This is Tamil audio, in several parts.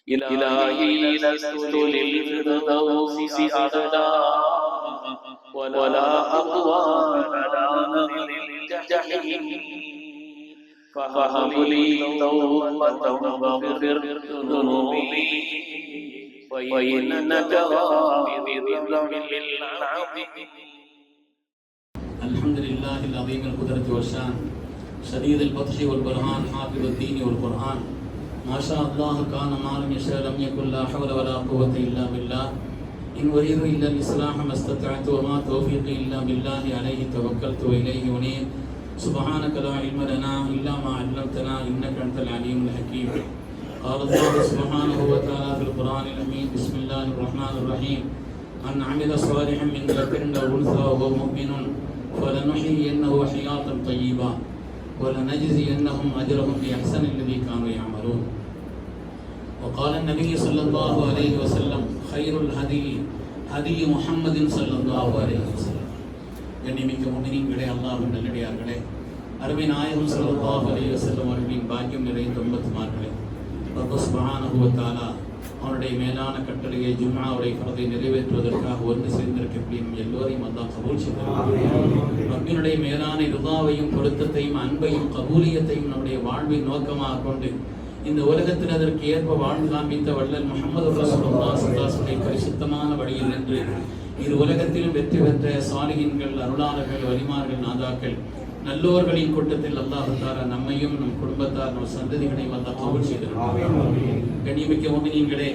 إلهي لست للفردوس أعلى ولا أقوى على نار الجحيم فهب لي توبة واغفر ذنوبي وإنك غافر الذنب العظيم. الحمد لله العظيم القدرة والشان شديد البطش والبرهان حافظ الدين والقرآن ما شاء الله كان ما لم يشاء لم يكن لا حول ولا قوة إلا بالله إن أريد إلا الإصلاح ما استطعت وما توفيقي إلا بالله عليه توكلت وإليه أنيب سبحانك لا علم لنا إلا ما علمتنا إنك أنت العليم الحكيم. قال الله سبحانه وتعالى في القرآن الأمين بسم الله الرحمن الرحيم من عمل صالحا من ذكر أو أنثى وهو مؤمن فلنحيينه حياة طيبة ولنجزينهم أجرهم بأحسن الذي كانوا يعملون. وقال النبي صلى الله عليه وسلم خير الهدي هدي محمد صلى الله عليه وسلم. கண்ணியமிக்க முஃமினீன்களே, அல்லாஹ்வின் நல்லடியார்களே, அருமை நாயகம் ஸல்லல்லாஹு அலைஹி வஸல்லம் அவர்களின் பாக்கியம் நிறைந்த உம்மத்துமார்களே, ரப்ப சுப்ஹானஹு வ தஆலா அவனுடைய மேலான கட்டளையை ஜும்ஆவுடைய ஃபர்தை நிறைவேற்றுவதற்காக ஒன்று சேர்ந்திருக்கக்கூடிய எல்லோரையும் அல்லாஹ் கபூல் செய்வார். ரப்பினுடைய மேலான ரிதாவையும் பொருத்தத்தையும் அன்பையும் கபூலியத்தையும் நம்முடைய வாழ்வின் நோக்கமாக கொண்டு இந்த உலகத்தில் அதற்கு ஏற்ப வாழ்ந்து காண்பித்த வள்ளல் முஹம்மது ரசூலுல்லாஹி ஸல்லல்லாஹு அலைஹி வஸல்லம் பரிசுத்தமான வழியில் நின்று இது உலகத்திலும் வெற்றி பெற்ற சாலிஹீன்கள், அருளாளர்கள், வலிமார்கள், நாதாக்கள், நல்லோர்களின் கூட்டத்தில் அல்லாஹ் தஆலா நம்மையும் நம் குடும்பத்தார் நம் சந்ததிகளையும் அல்லாஹ் கபூல் செய்திருக்கிறார். கண்ணியமிக்க முஃமினீன்களே,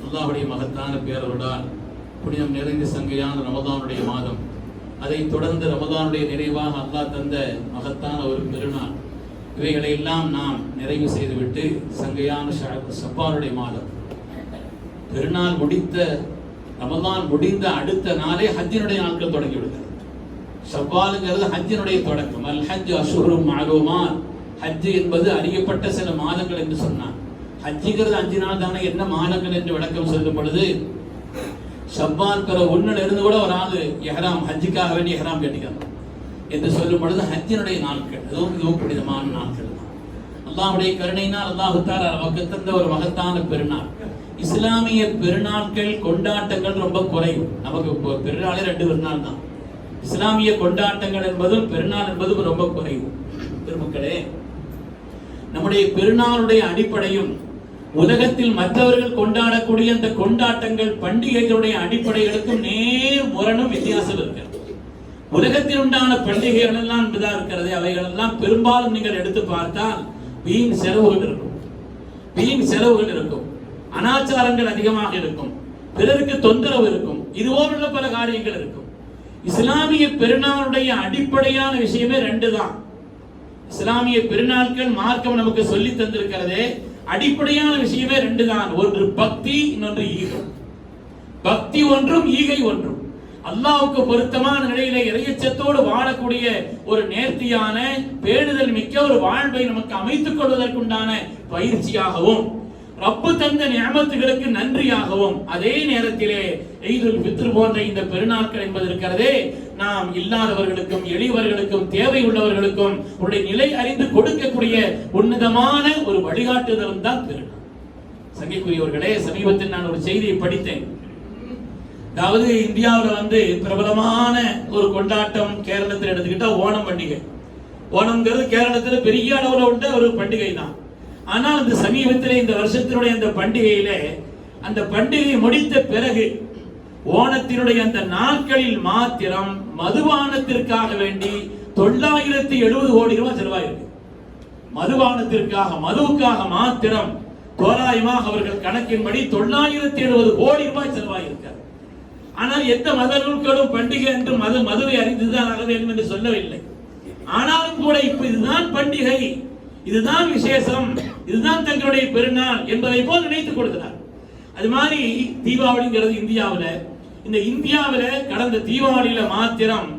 அல்லாஹ்வுடைய மகத்தான பேரருளால் புனிதம் நிறைந்த சங்கையான ரமதானுடைய மாதம், அதைத் தொடர்ந்து ரமதானுடைய நிறைவாக அல்லாஹ் தந்த மகத்தான ஒரு பெருநாள், இவைகளை எல்லாம் நாம் நிறைவு செய்துவிட்டு சங்கையான ஷப்பானுடைய மாதம், பெருநாள் முடித்த ரமதான் முடிந்த அடுத்த நாளே ஹஜ்ஜினுடைய நாட்கள் தொடங்கி விடுகிறது. ஷவ்வாலுங்கிறது ஹஜ்ஜினுடைய தொடக்கம். அல் ஹஜ் அஷ்ஹுரும் மஅலூமாத், ஹஜ் என்பது அறியப்பட்ட சில மாதங்கள் என்று சொன்னார். ஹஜ்ஜுங்கிறது 5 நாள் தானே, என்ன மாதங்கள் என்று விளக்கம் சொல்லும் பொழுது ஷவ்வால் பிற 1 இருந்து கூட ஒரு ஆள் இஹ்ராம் ஹஜ்ஜுக்காக வேண்டிய இஹ்ராம் கட்டிக்கிறார் என்று சொல்லும் பொழுது ஹஜ்ஜினுடைய நாட்கள் அதுவும் புனிதமான நாட்கள் தான். அல்லாஹ்வுடைய கருணையினால் அல்லாஹ் தஆலா நமக்கு தந்த ஒரு மகத்தான பெருநாள். இஸ்லாமிய பெருநாட்கள் கொண்டாட்டங்கள் ரொம்ப குறைவு. நமக்கு பெருநாளே 2 பெருநாள் தான். இஸ்லாமிய கொண்டாட்டங்கள் என்பதும் பெருநாள் என்பதும் ரொம்ப குறைவு. பெருமக்களே, நம்முடைய பெருநாளுடைய அடிப்படையும் உலகத்தில் மற்றவர்கள் கொண்டாடக்கூடிய அந்த கொண்டாட்டங்கள் பண்டிகைகளுடைய அடிப்படைகளுக்கும் நேர் முரணும் வித்தியாசம் இருக்கிறது. உலகத்தில் உண்டான பண்டிகைகள் எல்லாம் இப்படிதான் இருக்கிறது. அவைகள் எல்லாம் பெரும்பாலும் நீங்கள் எடுத்து பார்த்தால் வீண் செலவுகள் இருக்கும், அனாச்சாரங்கள் அதிகமாக இருக்கும், பிறருக்கு தொந்தரவு இருக்கும், இதுபோன்ற பல காரியங்கள் இருக்கும். இஸ்லாமிய பெருநாளுடைய அடிப்படையான விஷயமே 2 தான். இஸ்லாமிய பெருநாட்கள் மார்க்கம் நமக்கு சொல்லி தந்திருக்கிறதே அடிப்படையான விஷயமே 2 தான். ஒன்று பக்தி, இன்னொன்று ஈகை. பக்தி ஒன்றும் ஈகை ஒன்றும். அல்லாஹ்வுக்கு பொருத்தமான நிலையிலே இறையச்சத்தோடு வாழக்கூடிய ஒரு நேர்த்தியான பேணுதல் மிக்க ஒரு வாழ்வை நமக்கு அமைத்துக் கொள்வதற்குண்டான பயிற்சியாகவும், ரப்பு தந்த நியமத்துகளுக்கு நன்றியாகவும், அதே நேரத்திலே ஈதுல் ஃபித்ர் போன்ற இந்த பெருநாட்கள் என்பது இருக்கிறதே, நாம் இல்லாதவர்களுக்கும் எளியவர்களுக்கும் தேவை உள்ளவர்களுக்கும் உடைய நிலை அறிந்து கொடுக்கக்கூடிய உன்னதமான ஒரு வழிகாட்டுதலும் தான் பெருநாள். சங்கைக்குரியவர்களே, சமீபத்தில் நான் ஒரு செய்தியை படித்தேன். அதாவது இந்தியாவில் பிரபலமான ஒரு கொண்டாட்டம் கேரளத்தில் எடுத்துக்கிட்டா ஓணம் பண்டிகை. ஓணம்ங்கிறது கேரளத்தில் பெரிய அளவில் உள்ள ஒரு பண்டிகை தான். ஆனால் இந்த சமீபத்திலே இந்த வருஷத்தினுடைய அந்த பண்டிகையிலே, அந்த பண்டிகை முடித்த பிறகு ஓணத்தினுடைய அந்த நாட்களில் மாத்திரம் மதுபானத்திற்காக வேண்டி 970 கோடி ரூபாய் செலவாயிருக்கு. மதுவுக்காக மாத்திரம் தோராயமாக அவர்கள் கணக்கின்படி 970 கோடி ரூபாய் செலவாயிருக்கிறது. ஆனால் எந்த மத நூல்களும் பண்டிகை என்று மதுவை அறிந்துதான் ஆக வேண்டும் என்று சொல்லவில்லை. ஆனாலும் கூட இப்ப இதுதான் பண்டிகை, இதுதான் விசேஷம், இதுதான் தங்களுடைய பெருநாள் என்பதை போல் நினைத்துக் கொடுக்கிறார். அது மாதிரி தீபாவளிங்கிறது இந்தியாவில கடந்த தீபாவளியில மாத்திரம்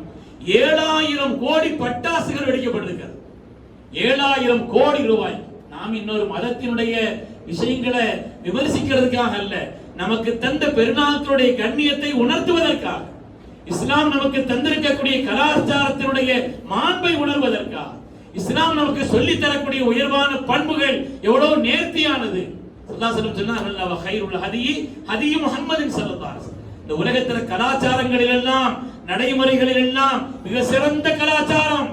7000 கோடி பட்டாசுகள் வெடிக்கப்பட்டிருக்கிறது. 7000 கோடி ரூபாய். நாம் இன்னொரு மதத்தினுடைய விஷயங்களை விமர்சிக்கிறதுக்காக அல்ல, நமக்கு தந்த பெருநாளுடைய கண்ணியத்தை உணர்த்துவதற்காக, இஸ்லாம் நமக்கு தந்திருக்கக்கூடிய கலாச்சாரத்தினுடைய மாண்பை உணர்வதற்காக, இஸ்லாம் நமக்கு சொல்லி தரக்கூடிய உயர்வான பண்புகள் எவ்வளவு நேர்த்தியானது. அல்லாஹ் சொன்னார் கைருல் ஹதி ஹதி முஹம்மதின் ஸல்லல்லாஹு அலைஹி வஸல்லம். இந்த உலகத்துல கலாச்சாரங்களில் எல்லாம் நடைமுறைகளில் எல்லாம் மிக சிறந்த கலாச்சாரம்,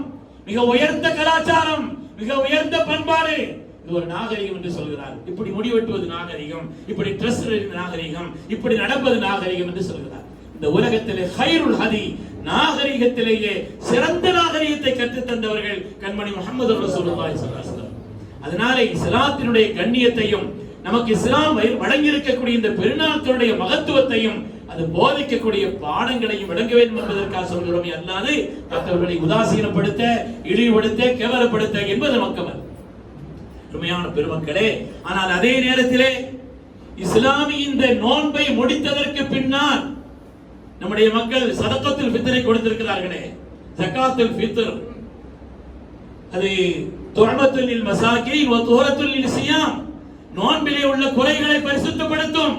மிக உயர்ந்த கலாச்சாரம், மிக உயர்ந்த பண்பாடு இது ஒரு நாகரிகம் என்று சொல்கிறார். இப்படி முடிவெட்டுவது நாகரிகம், இப்படி ட்ரெஸ் நாகரிகம், இப்படி நடப்பது நாகரிகம் என்று சொல்கிறார். இந்த உலகத்திலே கைருல் ஹதி நாகரிகத்திலேயே சிறந்த நாகரிகத்தை கற்றுத் தந்தவர்கள் கண்மணி முஹம்மது ரசூலுல்லாஹி ஸல்லல்லாஹு அலைஹி வஸல்லம். அதனாலே இஸ்லாத்தினுடைய கண்ணியத்தையும் நமக்கு இஸ்லாம் வழங்கி இருக்கக்கூடிய இந்த பெருநாட்களுடைய மகத்துவத்தையும் அது போதிக்கக்கூடிய பாடங்களையும் விளங்க வேண்டும் என்பதற்காக சொல்கிறோமே அல்லாது மற்றவர்களை உதாசீனப்படுத்த, இழிவுபடுத்த, கேவலப்படுத்த என்பது நோக்கமல்ல. உண்மையான பெருமக்களே, ஆனால் அதே நேரத்திலே இஸ்லாமிய இந்த நோன்பை முடித்ததற்கு பின்னால் நம்முடைய மக்கள் சதகத்துல் ஃபித்ரை கொடுத்திருக்கிறார்களே, ஜகாத்துல் ஃபித்ர், அது துஅமத்துல் லில் மசாகீன் வ துஹரத்துல் லில் சியாம், நோன்பிலே உள்ள குறைகளை பரிசுத்தப்படுத்தும்,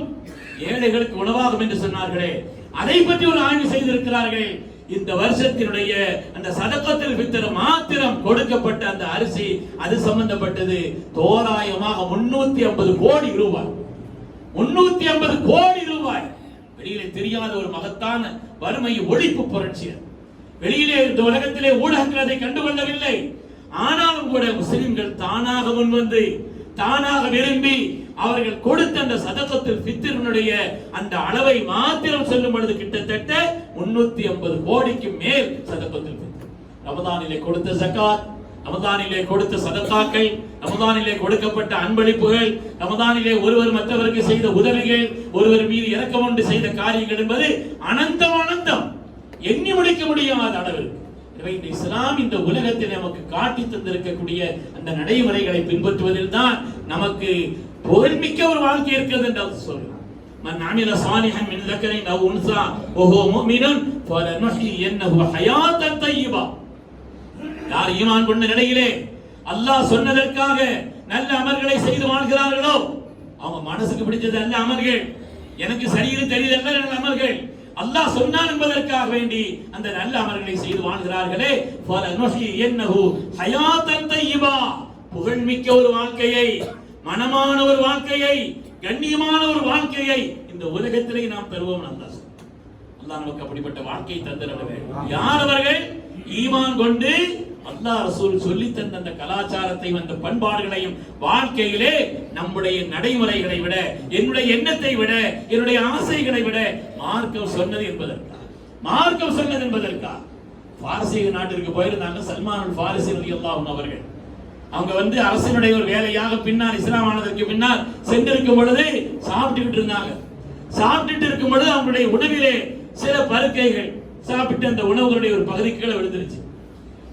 ஏழைகளுக்கு உணவாகும் என்று சொன்னார்களே, அதை பற்றி ஒரு ஆய்வு செய்திருக்கிறார்கள். இந்த வருஷத்தினுடைய அந்த சதகத்துல் ஃபித்ர் மாத்திரம் கொடுக்கப்பட்ட அந்த அரிசி அது சம்பந்தப்பட்டது தோராயமாக 350 கோடி ரூபாய். 350 கோடி ரூபாய். வெளியிலே தெரியாத ஒரு மகத்தான வறுமை ஒழிப்பு புரட்சி. வெளியிலே இந்த உலகத்திலே ஊடகங்கள் அதை கண்டுகொள்ளவில்லை. ஆனாலும் கூட முஸ்லிம்கள் தானாக முன்வந்து, தானாக விரும்பி அவர்கள் கொடுத்த அந்த சதகத்துல் ஃபித்ரினுடைய அந்த அளவை மாத்திரம் சொல்லும் பொழுது கிட்டத்தட்ட 350 கோடிக்கு மேல் சதகத்துல் ஃபித்ர். ரமதானிலே கொடுத்த ஜகாத், ரமதானிலே கொடுத்த சதகாக்கள், ரமதானிலே கொடுக்கப்பட்ட அன்பளிப்புகள், ரமதானிலே ஒருவர் மற்றவருக்கு செய்த உதவிகள், ஒருவர் மீது இரக்கம் கொண்டு செய்த காரியங்கள் என்பது அனந்தம், எண்ணி முடிக்க முடியாத அளவில். எனவே இந்த இஸ்லாம் இந்த உலகத்தில் நமக்கு காட்டி தந்திருக்கக்கூடிய அந்த நடைமுறைகளை பின்பற்றுவதில் தான் நமக்கு புகழ்மிக்க ஒரு வாழ்க்கை இருக்கிறது என்று சொல்கிறார். மன் அமில சாலிஹன் மின் ذكرٍ أو أنثى وهو مؤمن فلنحيينه حياة طيبة. யார் ஈமான் கொண்ட நிலையிலே அல்லாஹ் சொன்னதற்காக நல்ல அமல்களை செய்து வாழ்கிறார்களோ, அவங்க மனசுக்கு பிடிச்சது நல்ல அமல்கள், எனக்கு சரியில்லை தெரியுதல்ல நல்ல அமல்கள், அல்லாஹ் சொன்னான் என்பதற்காக வேண்டி அந்த நல்ல அமல்களை செய்து வாழ்கிறார்களே, ஃபலனுஹியன்னஹு ஹயாத்தன் தய்யிபா, புகழ்மிக்க ஒரு வாழ்க்கையை, மனமான ஒரு வாழ்க்கையை, கண்ணியமான ஒரு வாழ்க்கையை இந்த உலகத்திலே நாம் பெறுவோம். அல்லாஹ் நமக்கு அப்படிப்பட்ட வாழ்க்கையை தந்திட வேண்டும். யார் அவர்கள்? ஈமான் கொண்டு அல்லாஹ் ரசூல் சொல்லி தந்த அந்த கலாச்சாரத்தை, அந்த பண்பாடுகளையும் வாழ்க்கையிலே நம்முடைய நடைமுறைகளை விட, என்னுடைய எண்ணத்தை விட, என்னுடைய ஆசைகளை விட மார்க்கம் சொன்னது என்பதற்கா பாரசீக நாட்டிற்கு போயிருந்தாங்க சல்மான் ஃபாரிசி ரலியல்லாஹு அன்ஹு அவர்கள். அவங்க அரசனுடைய ஒரு வேலையாக பின்னால் இஸ்லாம் ஆனதற்கு பின்னால் சென்றிருக்கும் பொழுது சாப்பிட்டுக்கிட்டு இருந்தாங்க. சாப்பிட்டுட்டு இருக்கும் பொழுது அவங்களுடைய உணவிலே சில பருக்கைகள் சாப்பிட்டு அந்த உணவுகளுடைய ஒரு பகுதிக்குள்ள விழுந்துருச்சு.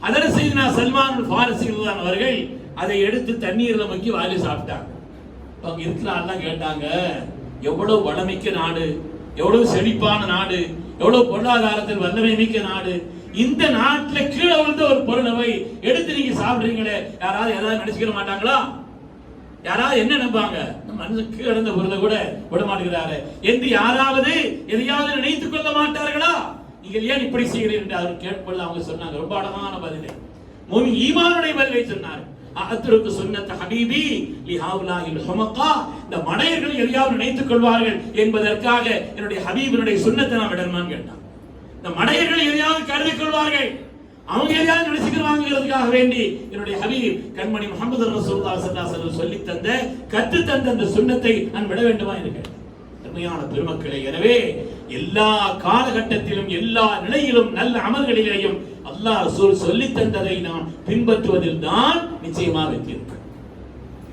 அதனை செய்து சல்மான் ஃபாரிசி அவர்கள் அதை எடுத்து தண்ணீர்ல முக்கி வாரி சாப்பிட்டாங்க. அவங்க இருக்கிற ஆள்லாம் கேட்டாங்க, எவ்வளவு வளமிக்க நாடு, எவ்வளவு செழிப்பான நாடு, எவ்வளவு பொருளாதாரத்தில் வல்லமை மிக்க நாடு, இந்த நாட்டுல கீழே விழுந்த ஒரு பொருளை எடுத்து நீங்க சாப்பிடுறீங்களே, யாராவது ஏதாவது நினைச்சுக்க மாட்டாங்களா? யாராவது என்ன நினைப்பாங்க? மனுஷன் கீழே இருந்த பொருளை கூட விட மாட்டேங்கிறாரு என்று யாராவது எதையாவது நினைத்துக் கொள்ள மாட்டார்களா? நீங்கள் ஏன் இப்படி செய்கிறீர்கள் என்று அவர் கேட்பொழுது அவங்க சொன்னாங்க ரொம்ப அழகான பதிலை, மூமின் ஈமானுடைய பதிலை சொன்னார். அத்ருக்கு சுன்னத் ஹபீபி லிஹாவுலாஹில் ஹுமகா, இந்த மடையர்கள் எதையாவது நினைத்துக் கொள்வார்கள் என்பதற்காக என்னுடைய ஹபீபினுடைய சுன்னத்தை நான் விடணுமான்னு கேட்டான். இந்த மடையர்கள் எதையாவது கருதிக் கொள்வார்கள், அவங்க எதையாவது நினைச்சுக்கிறாங்கிறதுக்காக வேண்டி என்னுடைய ஹபீப் கண்மணி முஹம்மது ரசூலுல்லாஹி ஸல்லல்லாஹு அலைஹி வஸல்லம் சொல்லி தந்த, கற்று தந்த அந்த சுன்னத்தை நான் விட வேண்டுமா என்று உண்மையான பெருமக்களே, எனவே எல்லா காலகட்டத்திலும் எல்லா நிலையிலும் நல்ல அமல்களிலேயும் அல்லாஹ் ரசூல் சொல்லி தந்ததை நாம் பின்பற்றுவதில் தான் நிச்சயமாக வெற்றியிருக்கும்.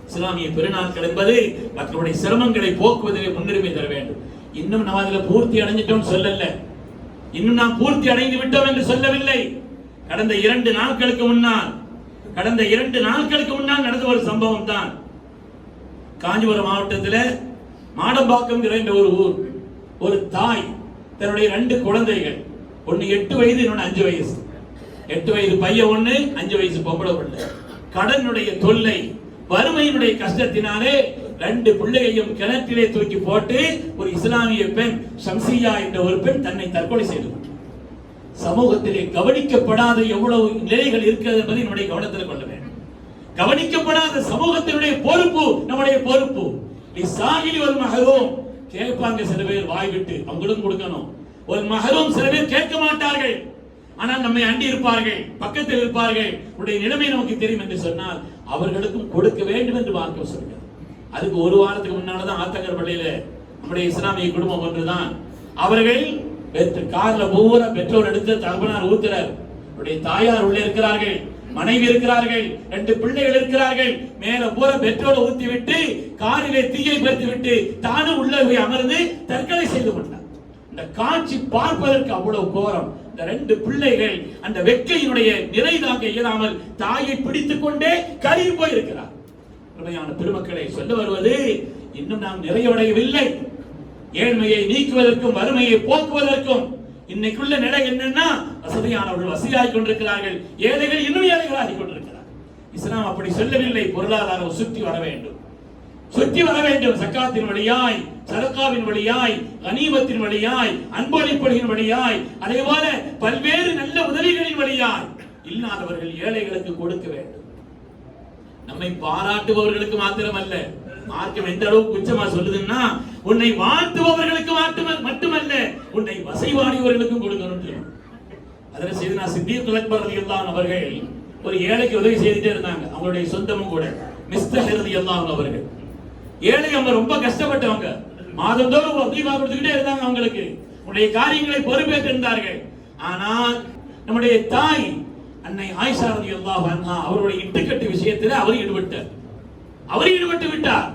இஸ்லாமிய பெருநாட்கள் என்பது மக்களுடைய சிரமங்களை போக்குவதிலே முன்னுரிமை தர வேண்டும். இன்னும் நாம் அதில் பூர்த்தி அடைஞ்சிட்டோம் சொல்லல, இன்னும் நாம் பூர்த்தி அடைந்து விட்டோம் என்று சொல்லவில்லை. கடந்த 2 நாட்களுக்கு முன்னால் நடந்த ஒரு சம்பவம் தான். காஞ்சிபுரம் மாவட்டத்தில் மாடம்பாக்கம் என்ற ஒரு ஊர், ஒரு தாய் தன்னுடைய 2 குழந்தைகள், ஒன்னு 8 வயது, இன்னொன்னு 5 வயசு. 8 வயது பையன் ஒண்ணு, 5 வயசு பொம்பளை பிள்ளை. கடனுடைய தொல்லை, வறுமையினுடைய கஷ்டத்தினாலே 2 பிள்ளையையும் கிணற்றிலே தூக்கி போட்டு ஒரு இஸ்லாமிய பெண் ஷம்சியா என்ற ஒரு பெண் தன்னை தற்கொலை செய்து கொண்டார். சமூகத்திலே கவனிக்கப்படாத எவ்வளவு நிலைகள் இருக்கிறது என்பதை நம்முடைய கவனத்தில் கொள்ள வேண்டும். கவனிக்கப்படாத சமூகத்தினுடைய பொறுப்பு நம்முடைய பொறுப்பு. லிசாஹிலி வல் மஹரூம், கேட்பாங்க சில பேர் வாய் விட்டு, அவங்களும் கொடுக்கணும். வல் மஹரூம், சில பேர் கேட்க மாட்டார்கள், ஆனால் நம்மை அண்டி இருப்பார்கள், பக்கத்தில் இருப்பார்கள், உடைய நிலைமை நமக்கு தெரியும் என்று சொன்னால் அவர்களுக்கும் கொடுக்க வேண்டும் என்று மார்க்கம் சொல்கிறது. அதுக்கு ஒரு வாரத்துக்கு முன்னால்தான் ஆத்தங்கர் பள்ளியில நம்முடைய இஸ்லாமிய குடும்பம் ஒன்றுதான், அவர்கள் கார்ல பூரா பெட்ரோல் எடுத்து தகப்பனார் ஊத்துறார், அவருடைய தாயார் உள்ளே இருக்கிறார்கள், மனைவி இருக்கிறார்கள், 2 பிள்ளைகள் இருக்கிறார்கள், மேல பூரா பெட்ரோலை ஊத்தி விட்டு காரிலே தீயை பற்றி விட்டு தானும் உள்ளே போய் அமர்ந்து தற்கொலை செய்து கொண்டார். இந்த காட்சி பார்ப்பதற்கு அவ்வளவு கோரம். இந்த 2 பிள்ளைகள் அந்த வெக்கையினுடைய நிறை தாங்க இயலாமல் தாயை பிடித்துக் கொண்டே கருகி போயிருக்கிறார். உண்மையான பெருமக்களை சொல்ல வருவது, இன்னும் நாம் நிறைவடையவில்லை. ஏழ்மையை நீக்குவதற்கும் வறுமையை போக்குவதற்கும் இன்னைக்குள்ள நிலை என்னன்னா, வசதியானவர்கள் வசதியாகிக் கொண்டிருக்கிறார்கள், ஏழைகள் இன்னும் ஏழைகளாகிக் கொண்டிருக்கிறார். இஸ்லாம் அப்படி சொல்லவில்லை. பொருளாதாரம் சுற்றி வர வேண்டும், சுற்றி வர வேண்டும். சக்காத்தின் வழியாய், சதகாவின் வழியாய், கனிமத்தின் வழியாய், அன்பளிப்படியின் வழியாய், அதே போல பல்வேறு நல்ல உதவிகளின் வழியாய் இல்லாதவர்கள் ஏழைகளுக்கு கொடுக்க வேண்டும். நம்மை பாராட்டுபவர்களுக்கு மாத்திரமல்ல, மார்க்கம் எந்த அளவுக்கு உச்சமா சொல்லுதுன்னா, உன்னை வாழ்த்துபவர்களுக்கு மட்டுமல்ல, உன்னை வசைவாடியவர்களுக்கும் கொடுக்கணும். அதில் செய்தனா சித்திக் அக்பர் ரலியல்லாஹு அவர்கள் ஒரு ஏழைக்கு உதவி செய்துட்டே இருந்தாங்க. அவங்களுடைய சொந்தமும் கூட மிஸ்தஹ் ரலியல்லாஹு அவர்கள் ஏழை, அவங்க ரொம்ப கஷ்டப்பட்டவங்க, மாதந்தோறும் வசீஃபா கொடுத்துக்கிட்டே இருந்தாங்க. அவங்களுக்கு உடைய காரியங்களை பொறுப்பேற்று இருந்தார்கள். ஆனால் நம்முடைய தாய் அன்னை ஆயிஷா ரலியல்லாஹு அன்ஹா அவருடைய இட்டுக்கட்டு விஷயத்தில் அவர் ஈடுபட்டு விட்டார்.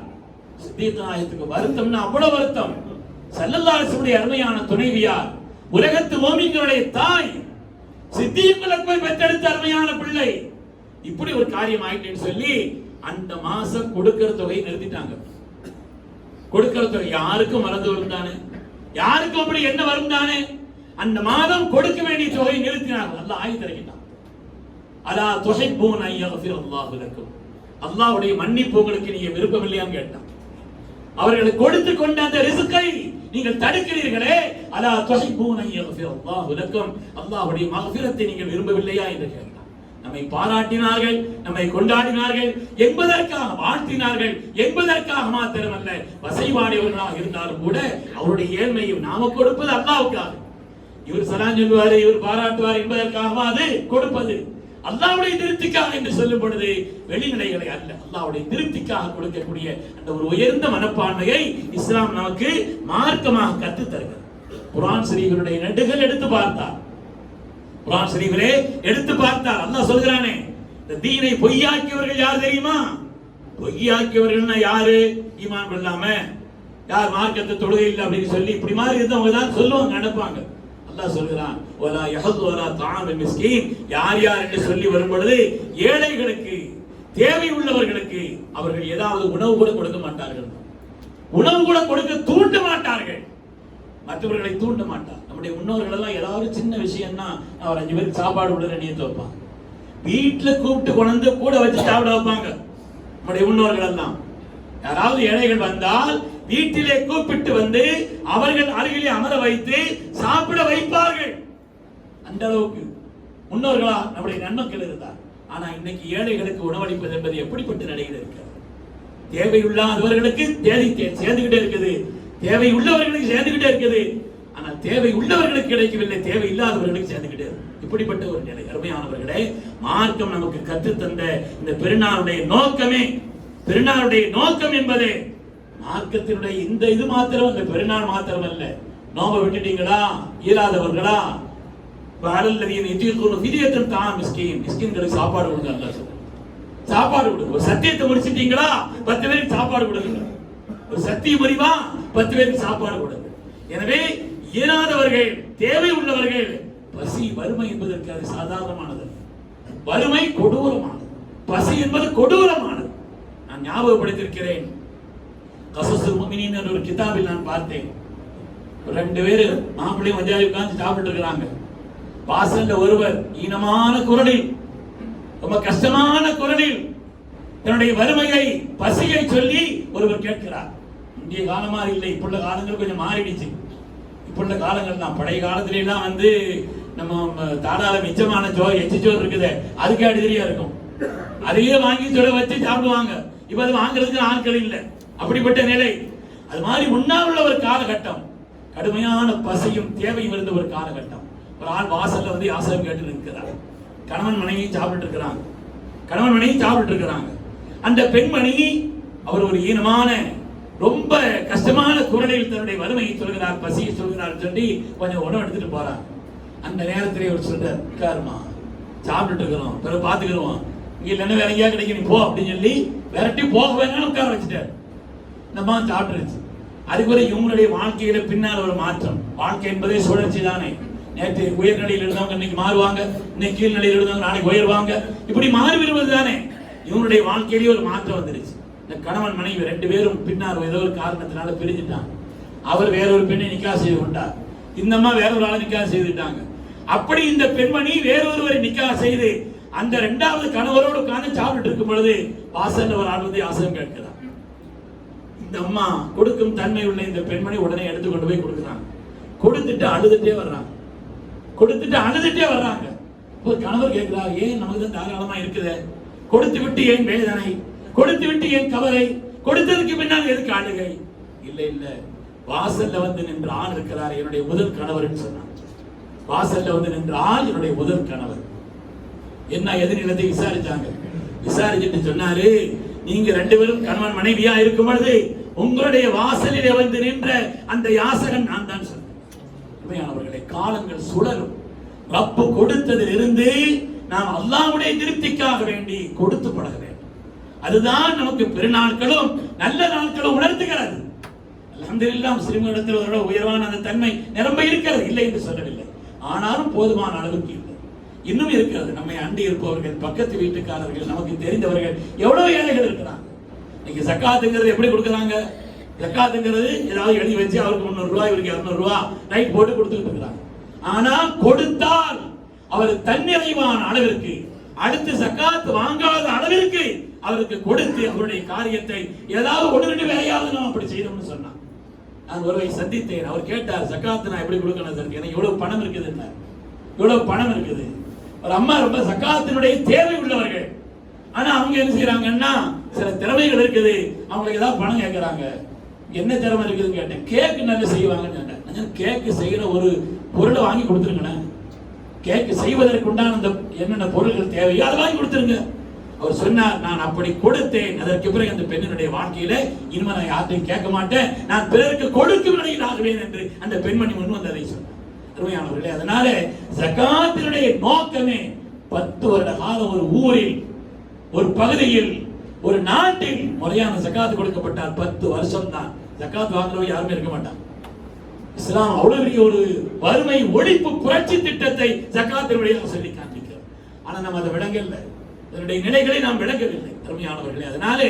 சித்திக் நாயகத்துக்கு வருத்தம்னா அவ்வளவு வருத்தம். ஸல்லல்லாஹு அலைஹி வஸல்லம் அருமையான துணைவியார், உலகத்து மூமின்களுடைய தாய், சித்திக் அக்பர் பெற்றெடுத்த அருமையான பிள்ளை, இப்படி ஒரு காரியம் ஆயிட்டேன்னு சொல்லி அந்த மாசம் கொடுக்கிற தொகையை நிறுத்திட்டாங்க. கொடுக்கிற தொகை யாருக்கும் மறந்து வரும் தானே, யாருக்கும் அப்படி என்ன வரும் தானே, அந்த மாதம் கொடுக்க வேண்டிய தொகையை நிறுத்தினார்கள். அல்லாஹ் ஆயத் இறக்கிட்டான், அலா துஹிப்பூன அன் யக்ஃபிரல்லாஹு லக்கும், அல்லாஹ்வுடைய மன்னிப்பு உங்களுக்கு நீங்க விருப்பம் இல்லையான்னு கேட்டான். அவர்களுக்கு கொடுத்து கொண்ட அந்த ரிஸ்கை நீங்கள் தடுக்கிறீர்களே, அலா துஹிப்பூன அன் யக்ஃபிரல்லாஹு லக்கும், அல்லாஹ்வுடைய மக்ஃபிரத்தை நீங்கள் விரும்பவில்லையா என்று கேட்டான். நம்மை பாராட்டினார்கள், நம்மை கொண்டாடினார்கள் என்பதற்காக, வாழ்த்தினார்கள் என்பதற்காக மாத்திரமல்ல, வசைவாடியவர்களாக இருந்தாலும் கூட அவருடைய ஏழ்மையும் நாம கொடுப்பது அல்லாஹ்வுக்காக. இவர் சலாம் சொல்வாரு, இவர் பாராட்டுவார் என்பதற்காக அது கொடுப்பது அல்லாஹ்வுடைய திருப்திக்காக என்று சொல்லும் பொழுது வெளிநிலைகளை அல்ல, அல்லாஹ்வுடைய திருப்திக்காக கொடுக்கக்கூடிய அந்த ஒரு உயர்ந்த மனப்பான்மையை இஸ்லாம் நமக்கு மார்க்கமாக கற்றுத் தருகிறது. குர்ஆன் ஷரீஃபினுடைய நெடுகள் எடுத்து பார்த்தார், குர்ஆன் ஷரீஃபிலே எடுத்து பார்த்தார். அல்லாஹ் சொல்கிறானே, இந்த தீனை பொய்யாக்கியவர்கள் யார் தெரியுமா? பொய்யாக்கியவர்கள்னா யாரு? ஈமான் கொள்ளாம, யார் மார்க்கத்தை தொழுகை இல்லை அப்படின்னு சொல்லி இப்படி மாதிரி இருந்தவங்க தான் சொல்லுவாங்க, நடப்பாங்க. அல்லாஹ் சொல்கிறான், வலா யஹது வலா தஆமுல் மிஸ்கீன், யார் யார் என்று சொல்லி வரும் பொழுது ஏழைகளுக்கு, தேவை உள்ளவர்களுக்கு அவர்கள் ஏதாவது உணவு கூட கொடுக்க மாட்டார்கள், உணவு கூட கொடுக்க தூண்ட மாட்டார்கள், மற்றவர்களை தூண்ட மாட்டார். நம்முடைய முன்னோர்கள் எல்லாம் ஏதாவது சின்ன விஷயம்னா அவர் 5 பேருக்கு சாப்பாடு விடுற நியத்து வைப்பாங்க, வீட்டுல கூப்பிட்டு கொண்டு கூட வச்சு சாப்பிட வைப்பாங்க. நம்முடைய முன்னோர்கள் எல்லாம் யாராவது ஏழைகள் வந்தால் வீட்டிலே கூப்பிட்டு வந்து அவர்கள் அருகிலே அமர வைத்து சாப்பிட வைப்பார்கள். அந்த அளவுக்கு முன்னோர்களா நம்முடைய நன்மக்கள் இருந்தார். ஆனா இன்னைக்கு ஏழைகளுக்கு உணவளிப்பது என்பது எப்படிப்பட்ட நிலையில் இருக்கிறது? தேவையுள்ளவர்களுக்கு சேர்ந்துகிட்டே இருக்குது, தேவை உள்ளவர்களுக்கு சேர்ந்துகிட்டே இருக்குது, ஆனால் தேவை உள்ளவர்களுக்கு கிடைக்கவில்லை, தேவை இல்லாதவர்களுக்கு சேர்ந்துகிட்டே இருக்கு. இப்படிப்பட்ட ஒரு நிலை. அருமையானவர்களே, மார்க்கம் நமக்கு கற்றுத்தந்த இந்த பெருநாளுடைய நோக்கமே, பெருநாளுடைய நோக்கம் என்பது மார்க்கத்தினுடைய இந்த இது மாத்திரம், இந்த பெருநாள் மாத்திரம் அல்ல. நோம்ப விட்டுட்டீங்களா, இயலாதவர்களா, மிஸ்கின்களுக்கு சாப்பாடு கொடுங்க, அல்லாஹ் சொல்றான். சாப்பாடு கொடுங்க. ஒரு சத்தியத்தை முடிச்சிட்டீங்களா, 10 பேருக்கு சாப்பாடு கொடுங்க. ஒரு சத்திய முறிவா, 10 பேருக்கு சாப்பாடு கொடுங்க. எனவே இயலாதவர்கள், தேவை உள்ளவர்கள், பசி, வறுமை என்பதற்கு அது சாதாரணமானது. வறுமை கொடூரமானது, பசி என்பது கொடூரமானது. நான் ஞாபகப்படுத்தியிருக்கிறேன், கஸஸுல் முஃமினீன் என்ற ஒரு கிதாபில் நான் பார்த்தேன். 2 பேர் மாப்பிள்ளையும் மஞ்சாரி உட்கார்ந்து சாப்பிட்டு இருக்கிறாங்க. வாசல்ல ஒருவர் ஈனமான குரலில், ரொம்ப கஷ்டமான குரலில் தன்னுடைய வறுமையை, பசியை சொல்லி ஒருவர் கேட்கிறார். இந்திய காலமா இல்லை, இப்ப உள்ள காலங்கள் கொஞ்சம் மாறிடுச்சு. இப்ப உள்ள காலங்கள் தான், பழைய காலத்துல எல்லாம் வந்து நம்ம தாடால மிச்சமான எச்சி சோறு இருக்குது, அதுக்கு அடிதறியா இருக்கும், அதையே வாங்கி சொல்ல வச்சு சாப்பிடுவாங்க. இப்ப அது வாங்குறதுக்கு ஆட்கள் இல்லை. அப்படிப்பட்ட நிலை. அது மாதிரி முன்னால் உள்ள ஒரு காலகட்டம், கடுமையான பசியும் தேவையும் இருந்த ஒரு காலகட்டம். ஒரு ஆள் வாசல்ல வந்து யாசகம் கேட்டு நிற்கிறார். கணவன் மனைவி சாப்பிட்டு இருக்கிறாங்க. கணவன் மனைவி சாப்பிட்டு இருக்கிறாங்க. அந்த பெண்மணி அவர் ஒரு ஈனமான ரொம்ப கஷ்டமான குரலில் தன்னுடைய வறுமையை சொல்கிறார், பசியை சொல்கிறார் சொல்லி கொஞ்சம் உணவு எடுத்துட்டு போறார். அந்த நேரத்திலே ஒரு சொல்றார், உட்காருமா, சாப்பிட்டு இருக்கிறோம், பிறகு பாத்துக்கிறோம், இங்க இல்லைன்னா வேற எங்கேயா கிடைக்கும், நீ போ அப்படின்னு சொல்லி விரட்டி போக வேணாலும் உட்கார வச்சுட்டார். இந்த மாதிரி சாப்பிட்டுருச்சு. அதுக்குள்ள இவங்களுடைய வாழ்க்கையில பின்னால் ஒரு மாற்றம். வாழ்க்கை என்பதே சுழற்சி தானே. நேற்று உயர்நிலையில் இருந்தவங்க இன்னைக்கு மாறுவாங்க, இன்னைக்கு கீழ்நிலையில் இருந்தவங்க நாளைக்கு உயர்வாங்க, இப்படி மாறி வருவது தானே. இவங்களுடைய வாழ்க்கையிலேயே ஒரு மாற்றம் வந்துருச்சு. இந்த கணவன் மனைவி 2 பேரும் பின்னால் ஏதோ ஒரு காரணத்தினால பிரிஞ்சுட்டாங்க. அவர் வேற ஒரு பெண்ணை நிக்கா செய்து கொண்டார், இந்த அம்மா வேற ஒரு ஆளை நிக்கா செய்துட்டாங்க. அப்படி இந்த பெண்மணி வேறொருவரை நிக்கா செய்து அந்த 2வது கணவரோடு உட்கார்ந்து சாப்பிட்டு இருக்கும் பொழுது வாசல்ல ஒரு ஆள் வந்து யாசகம் கேட்கிறார். இந்த அம்மா கொடுக்கும் தன்மை உள்ள இந்த பெண்மணி உடனே எடுத்து கொண்டு போய் கொடுக்குறாங்க. கொடுத்துட்டு அழுதுட்டே வர்றாங்க. ஒரு கணவர் கேட்கிறார், ஏன் நமக்கு தான் தாராளமா இருக்குது, கொடுத்து விட்டு ஏன் வேதனை, கொடுத்து விட்டு ஏன் கவலை, கொடுத்ததுக்கு பின்னால் எதுக்கு அழுகை? இல்ல வாசல்ல வந்து நின்ற ஆள் இருக்கிறார், என்னுடைய முதல் கணவர் சொன்னார். வாசல்ல வந்து நின்ற ஆள் என்னுடைய முதல் கணவர். என்ன எதிர்நிலத்தை விசாரிச்சாங்க. விசாரிச்சுட்டு சொன்னாரு, நீங்க 2 பேரும் கணவன் மனைவியா இருக்கும் பொழுது உங்களுடைய வாசலிலே வந்து நின்ற அந்த யாசகன் நான் தான் சொன்னேன். உண்மையானவர்களே, காலங்கள் சுழலும். ரப்பு கொடுத்ததில் இருந்து நாம் அல்லாஹ்வுடைய திருப்திக்காக வேண்டி கொடுத்து பழக வேண்டும். அதுதான் நமக்கு பெருநாட்களும் நல்ல நாட்களும் உணர்த்துகிறது. அல்ஹம்துலில்லாஹ், முஸ்லிம்களிடத்தில் ஒரு உயர்வான அந்த தன்மை நிரம்ப இருக்கிறது, இல்லை என்று சொல்லவில்லை. ஆனாலும் போதுமான அளவுக்கு இல்லை, இன்னும் இருக்கிறது. நம்மை அண்டி இருப்பவர்கள், பக்கத்து வீட்டுக்காரர்கள், நமக்கு தெரிந்தவர்கள் எவ்வளவு ஏழைகள் இருக்கிறாங்க. இன்னைக்கு ஜக்காத்துங்கிறது எப்படி கொடுக்குறாங்க? ஜக்காத்துங்கிறது ஏதாவது எழுதி வச்சு அவருக்கு 300 ரூபாய், இவருக்கு 200 ரூபாய் ரைட் போட்டு கொடுத்துட்டு இருக்கிறாங்க. ஆனால் கொடுத்தால் அவர் தன்னிறைவான அளவிற்கு, அடுத்து ஜக்காத் வாங்காத அளவிற்கு அவருக்கு கொடுத்து அவருடைய காரியத்தை ஏதாவது 1-2 வேலையாவது நாம் அப்படி செய்யணும்னு சொன்னான். நான் ஒருவரை சந்தித்தேன். அவர் கேட்டார், ஜக்காத்து நான் எப்படி கொடுக்கணும் சார், எனக்கு எவ்வளவு பணம் இருக்குது, இவ்வளவு பணம் இருக்குது. ஒரு அம்மா ரொம்ப ஜக்காத்தினுடைய தேவை உள்ளவர்கள். ஆனா அவங்க என்ன செய்யறாங்கன்னா, சில திறமைகள் இருக்குது, அவங்களுக்கு ஏதாவது பணம் கேட்கறாங்க. என்ன திறமை இருக்குதுன்னு கேட்டேன். கேக்கு நல்லா செய்வாங்கன்னு கேட்டேன். கேக்கு செய்யற ஒரு பொருளை வாங்கி கொடுத்துருங்க, கேக்கு செய்வதற்கு உண்டான அந்த என்னென்ன பொருள்கள் தேவையோ அதை வாங்கி கொடுத்துருங்க. அவர் சொன்னார், நான் அப்படி கொடுத்தேன். அதற்கு பிறகு அந்த பெண்ணினுடைய வாழ்க்கையில இனிமே நான் யார்ட்டையும் கேட்க மாட்டேன், நான் பிறருக்கு கொடுக்கும் நிலையில் ஆகுவேன் என்று அந்த பெண்மணி முன் வந்து அதை சொன்னார். அருமையானவர்களே, அதனால ஜகாத்தினுடைய நோக்கமே 10 வருட காலம் ஒரு ஊரில், ஒரு பகுதியில், ஒரு நாட்டில் முறையான ஜகாத் கொடுக்கப்பட்டால் 10 வருஷம் தான். ஜகாத் வாங்குறவங்க யாருமே இருக்க மாட்டாங்க. இஸ்லாம் அவ்வளவு பெரிய ஒரு வறுமை ஒழிப்பு புரட்சி திட்டத்தை ஜகாத்தின் வழியாக சொல்லி காண்பிக்கிறோம். ஆனா நம்ம அதை விளங்கவில்லை, அதனுடைய நிலைகளை நாம் விளங்கவில்லை. அருமையானவர்களே, அதனாலே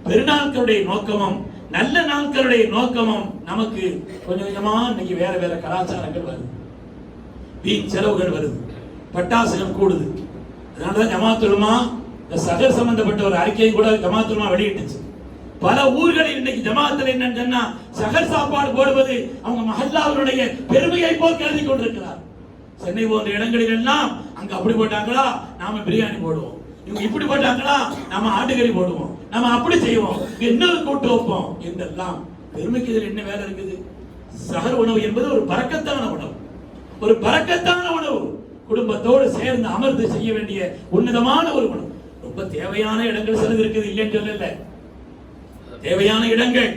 பெருநாட்களுடைய நோக்கமும் நல்ல நாட்களுடைய நோக்கமும் நமக்கு கொஞ்சம் கொஞ்சமா இன்னைக்கு வேற வேற கலாச்சாரங்கள் வருது, வீண் செலவுகள் வருது, பட்டாசுகள் கூடுது. அதனாலதான் ஜமாத்துல் உலமா இந்த சகர் சம்பந்தப்பட்ட ஒரு அறிக்கையை கூட ஜமாத்துல் உலமா வெளியிட்டுச்சு. பல ஊர்களில் இன்னைக்கு ஜமாத்தில் என்னன்னு சொன்னா, சகர் சாப்பாடு போடுவது அவங்க மஹல்லாவுடைய பெருமையை போல் கருதி கொண்டிருக்கிறார். சென்னை போன்ற இடங்களில் எல்லாம் அங்க அப்படி போட்டாங்களா நாம பிரியாணி போடுவோம், இவங்க இப்படி போட்டாங்களா நாம ஆட்டுக்கறி போடுவோம், நம்ம அப்படி செய்வோம், இன்னொரு கூட்டு வைப்போம் என்றெல்லாம். பெருமைக்கு இதில் என்ன வேலை இருக்குது? சகர் உணவு என்பது ஒரு பரக்கத்தான உணவு, ஒரு பரக்கத்தான உணவு, குடும்பத்தோடு சேர்ந்து அமர்ந்து செய்ய வேண்டிய உன்னதமான ஒரு உணவு. ரொம்ப தேவையான இடங்கள் சிலது இருக்குது, இல்லைன்னு சொல்லல, தேவையான இடங்கள்.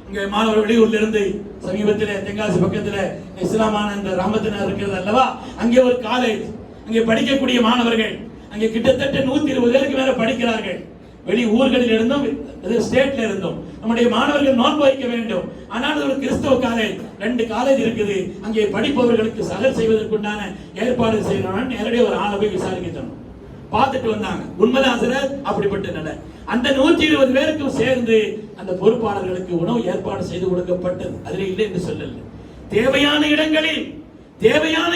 இங்க மாணவர் வெளியூர்ல இருந்து சமீபத்தில் தென்காசி பக்கத்துல இஸ்லாமான இந்த ராமத்தினர் இருக்கிறது அல்லவா, அங்கே ஒரு காலேஜ், அங்கே படிக்கக்கூடிய மாணவர்கள் அங்கே கிட்டத்தட்ட 120 பேருக்கு மேல படிக்கிறார்கள். வெளி ஊர்களில் இருந்தும் ஸ்டேட்ல இருந்தும் நம்முடைய மாணவர்கள் நோன்பு வைக்க வேண்டும். ஆனால் ஒரு கிறிஸ்தவ காலேஜ், 2 காலேஜ் இருக்குது. அங்கே படிப்பவர்களுக்கு சகர் செய்வதற்குண்டான ஏற்பாடு செய்யணும்னு நேரடியாக ஒரு ஆளை போய் விசாரிக்க சொன்னோம். பார்த்துட்டு வந்தாங்க. உண்மைதான் சார், அப்படிப்பட்ட நிலை. அந்த 120 பேருக்கும் சேர்ந்து அந்த பொறுப்பாளர்களுக்கு உணவு ஏற்பாடு செய்து கொடுக்கப்பட்டது. அதில் இல்லை என்று சொல்லல, தேவையான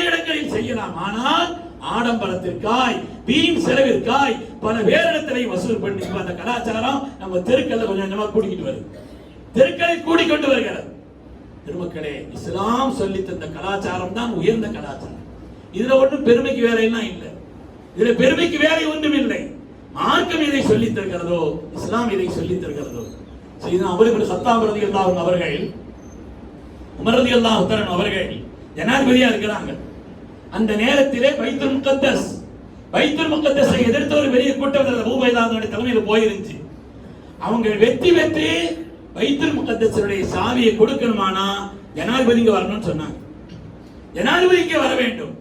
இடங்களில் செய்யலாம். ஆனால் ஆடம்பரத்திற்காய், வீண் செலவிற்காய் பல பேரிடத்திலே வசூல் பண்ணி அந்த கலாச்சாரம் நம்ம தெருக்கல்ல கொஞ்சம் கொஞ்சமா கூட்டிக்கிட்டு வருது, தெருக்களை கூடிக்கொண்டு வருகிறது. பெருமக்களே, இஸ்லாம் சொல்லி தந்த கலாச்சாரம் தான் உயர்ந்த கலாச்சாரம். இதுல ஒன்றும் பெருமைக்கு வேலையெல்லாம் இல்லை, இதுல பெருமைக்கு வேலை ஒன்றும் இல்லை. மார்க்கம் இதை சொல்லித் தருகிறதோ, இஸ்லாம் இதை சொல்லித் தருகிறதோ, சையதுனா உமர் இப்னு கத்தாப் ரலியல்லாஹு அன்ஹு அவர்கள், உமர் ரலியல்லாஹு தஆலா அவர்கள் ஜனாதிபதியா இருக்கிறாங்க. அந்த நேரத்திலே பைத்துல் முகத்தஸை எதிர்த்து ஒரு பெரிய கூட்டம் அபூ உபைதா தலைமையில் போயிருந்துச்சு. அவங்க வெற்றி பெற்று பைத்துல் முகத்தஸுடைய சாவியை கொடுக்கணுமானா ஜனாதிபதிங்க வரணும்னு சொன்னாங்க. ஜனாதிபதிக்கு வர வேண்டும்.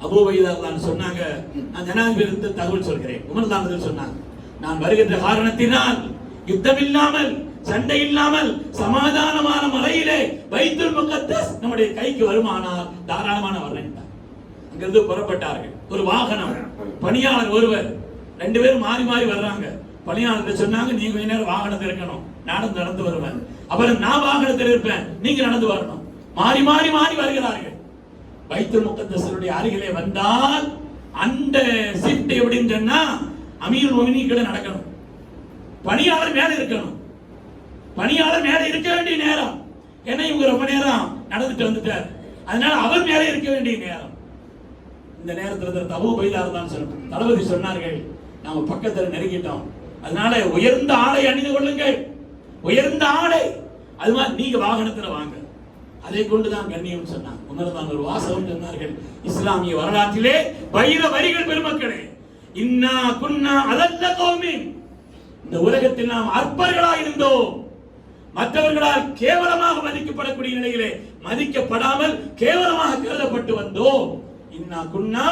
அபூ உபைதா சொன்னாங்க, நான் ஜனாதிபதி தகவல் சொல்கிறேன். உமர் தான் சொன்னாங்க, நான் வருகின்ற காரணத்தினால் யுத்தம் இல்லாமல் சண்டை இல்லாமல் சமாதானமான முறையிலே பைத்துல் முகத்தஸ் நம்முடைய கைக்கு வருமானால் தாராளமான வரேன். அங்கிருந்து புறப்பட்டார்கள். ஒரு வாகனம், பணியாளர் ஒருவர், 2 பேரும் மாறி மாறி வர்றாங்க. பணியாளர் சொன்னாங்க, நீங்க கொஞ்ச நேரம் வாகனத்தில் இருக்கணும், நானும் நடந்து வருவேன். அப்புறம் நான் வாகனத்தில் இருப்பேன், நீங்க நடந்து வரணும். மாறி மாறி மாறி வருகிறார்கள். பைத்துல் முகத்தஸுடைய அருகிலே வந்தால் அந்த ஷிஃப்ட் எப்படின்னு சொன்னா அமீருல் முஃமினீன் நடக்கணும், பணியாளர் மேல இருக்கணும். பணியாளர் மேல இருக்க வேண்டிய நேரம், ஏன்னா இவங்க ரொம்ப நேரம் நடந்துட்டு வந்துட்டார், அதனால அவர் மேல இருக்க வேண்டிய நேரம். இந்த நேரத்தில் அபூ உபைதா தான் சொன்னார், தளபதி சொன்னார்கள், நாம பக்கத்தில் நெருங்கிட்டோம், அதனால உயர்ந்த ஆடை அணிந்து கொள்ளுங்கள், உயர்ந்த ஆடை. அது மாதிரி நீங்க வாகனத்தில் வாங்க, அதை கொண்டுதான் கண்ணியம் சொன்னாங்க. உமர் தான் ஒரு வாசகம் சொன்னார்கள், இஸ்லாமிய வரலாற்றிலே வைர வரிகள் பெருமக்களே, இன்னா குன்னா அதல்ல கௌமின், இந்த உலகத்தில் நாம் அற்பர்களாக இருந்தோம், மற்றவர்களால் கேவலமாக மதிக்கப்படக்கூடிய நிலையிலே மதிக்கப்படாமல் கேவலமாக கருதப்பட்டு வந்தோம். இன்னா குன்னா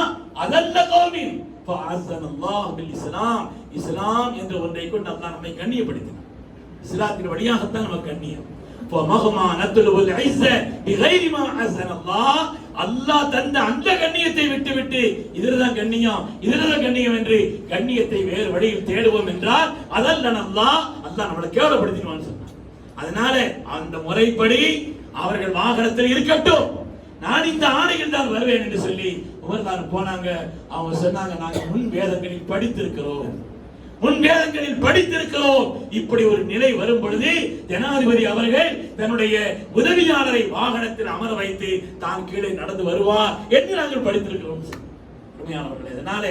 அதல்ல கௌமின் ஃபஅஸனல்லாஹு பில் இஸ்லாம், இஸ்லாம் என்ற ஒன்றை கொண்டு அல்லாஹ் நம்மை கண்ணியப்படுத்தினார். இஸ்லாத்தின் வழியாகத்தான் நமக்கு கண்ணியம். ஃபமஹமா நத்லுபுல் இஸ்ஸ பிகைரி மா அஸனல்லாஹ், அல்லாஹ் தந்த அந்த கண்ணியத்தை விட்டுவிட்டு இதுதான் கண்ணியம் இதுதான் கண்ணியம் என்று கண்ணியத்தை வேறு வழியில் தேடுவோம் என்றால் அதல்ல அல்லாஹ் நம்மளை கேவலப்படுத்தினான்னு சொன்னார். அதனால அந்த முறைப்படி அவர்கள் வாகனத்தில் இருக்கட்டும், நான் இந்த ஆணைகள் தான் வருவேன் என்று சொல்லி உமர் தான் போனாங்க. அவங்க சொன்னாங்க, நாங்கள் முன் வேதங்களில் படித்திருக்கிறோம். இப்படி ஒரு நிலை வரும் பொழுது ஜனாதிபதி அவர்கள் தன்னுடைய உதவியாளரை வாகனத்தில் அமர வைத்து தான் கீழே நடந்து வருவார் என்று நாங்கள் படித்திருக்கிறோம். அதனால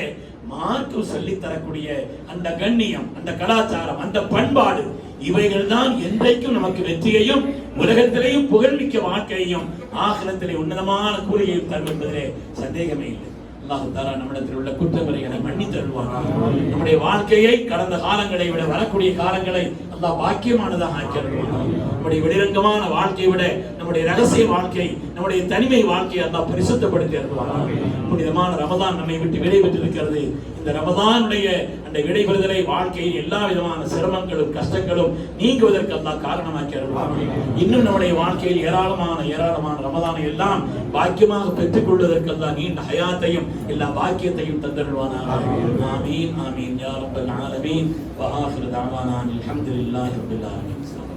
மார்க்கம் சொல்லி தரக்கூடிய அந்த கண்ணியம், அந்த கலாச்சாரம், அந்த பண்பாடு, இவைகள் தான் என்றைக்கும் நமக்கு வெற்றியையும் உலகத்திலேயும் புகழ்மிக்க வாழ்க்கையையும் ஆகிரத்திலே உன்னதமான கூலியையும் தரும் என்பதிலே சந்தேகமே இல்லை. அல்லாஹ் தஆலா நம்மிடத்தில் உள்ள குற்றங்களை மன்னித்து அருள்வானாக. நம்முடைய வாழ்க்கையை கடந்த காலங்களை விட வரக்கூடிய காலங்களை அல்லாஹ் பாக்கியமானதாக ஆக்கி அருள்வானாக. நம்முடைய வெளிரங்கமான வாழ்க்கையை விட நம்முடைய ரகசிய வாழ்க்கை, நம்முடைய தனிமை வாழ்க்கையை அல்லாஹ் பரிசுத்தப்படுத்தி அருள்வானாக. புனிதமான ரமதான் நம்மை விட்டு விடைபெற்றிருக்கிறது. இந்த ரமதானுடைய அந்த விடைபெறுதலை வாழ்க்கையில் எல்லா விதமான சிரமங்களும் கஷ்டங்களும் நீங்குவதற்கு அல்லாஹ் காரணமாக்கி அருள்வானாக. இன்னும் நம்முடைய வாழ்க்கையில் ஏராளமான ரமதானை எல்லாம் பாக்கியமாக பெற்றுக் கொள்வதற்கு அல்லாஹ் நீண்ட ஹயாத்தையும் எல்லா பாக்கியத்தையும் தந்தருள்வானாக. ஆமீன் ஆமீன் யா ரப்பல் ஆலமீன். வ ஆகிரு தஅவானா அல்ஹம்துலில்லாஹி ரப்பில் ஆலமீன்.